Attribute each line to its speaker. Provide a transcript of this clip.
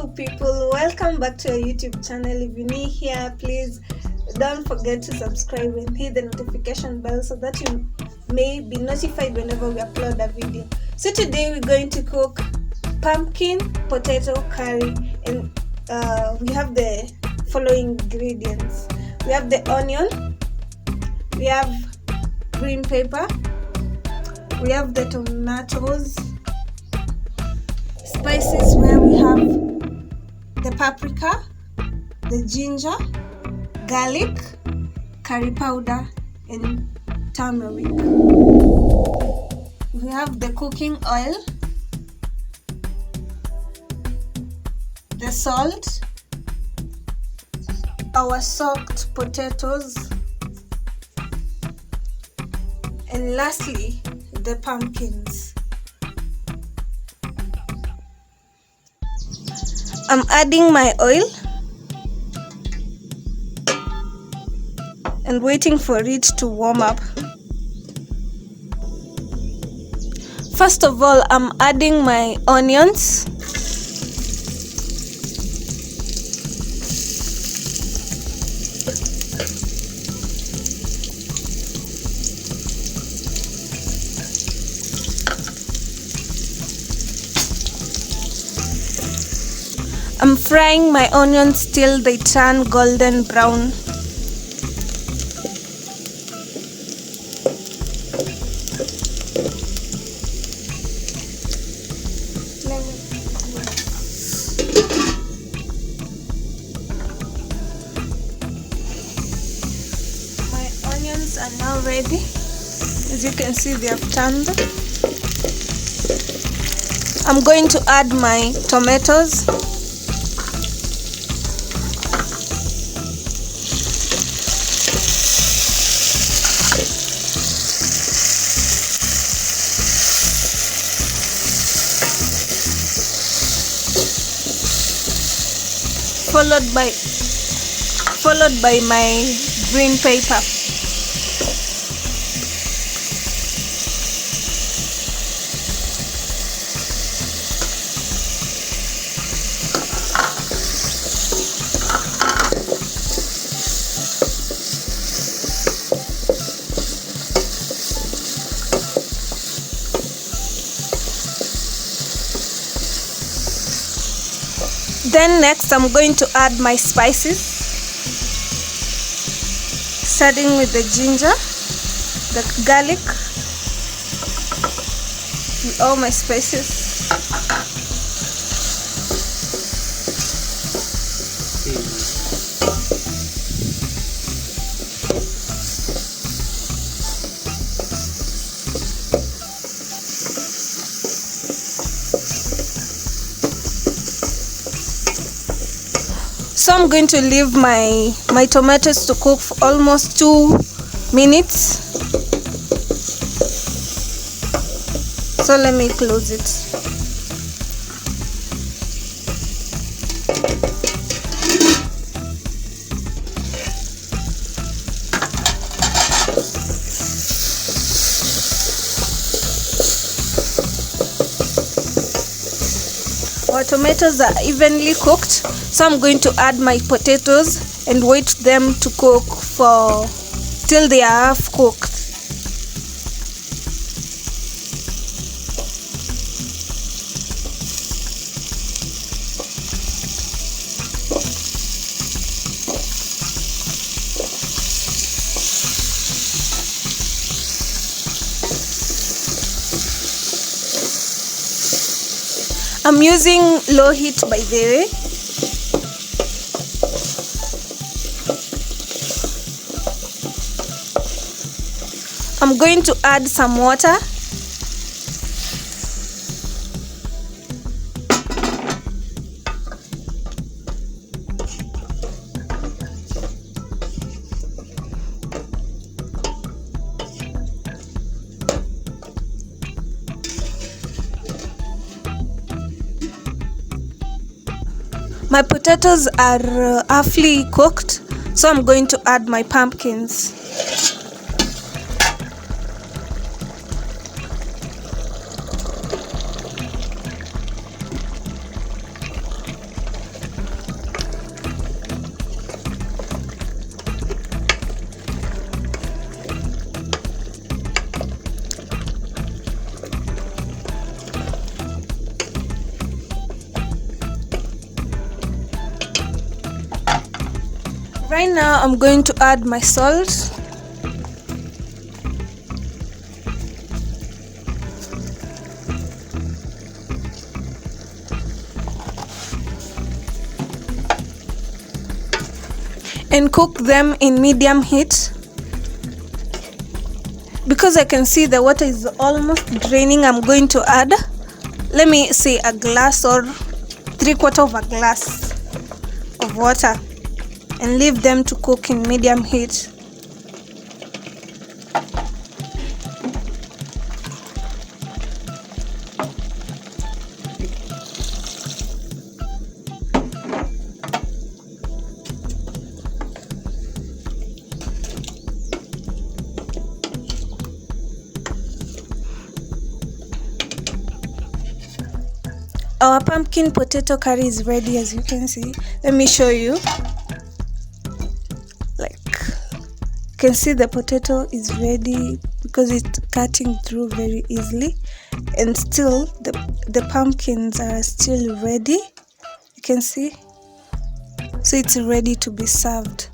Speaker 1: Hello people, welcome back to our YouTube channel. If you're new here, please don't forget to subscribe and hit the notification bell so that you may be notified whenever we upload a video. So today we're going to cook pumpkin potato curry, and we have the following ingredients. We have the onion, we have green pepper, we have the tomatoes, spices where we have the paprika, the ginger, garlic, curry powder, and turmeric. We have the cooking oil, the salt, our soaked potatoes, and lastly the pumpkins. I'm adding my oil and waiting for it to warm up. First of all, I'm adding my onions. I'm frying my onions till they turn golden brown. My onions are now ready. As you can see, they have turned. I'm going to add my tomatoes. Followed by my green pepper. Then next I'm going to add my spices, starting with the ginger, the garlic, and all my spices. So I'm going to leave my tomatoes to cook for almost 2 minutes. So let me close it. Our tomatoes are evenly cooked, so I'm going to add my potatoes and wait them to cook till they are half cooked. I'm using low heat, by the way. I'm going to add some water. My potatoes are halfly cooked, so I'm going to add my pumpkins. Right now I'm going to add my salt. And cook them in medium heat. Because I can see the water is almost draining, I'm going to add, let me say, a glass or 3/4 of a glass of water, and leave them to cook in medium heat. Our pumpkin potato curry is ready, as you can see. Let me show you. Like, you can see the potato is ready because it's cutting through very easily, and still the pumpkins are still ready. You can see, so it's ready to be served.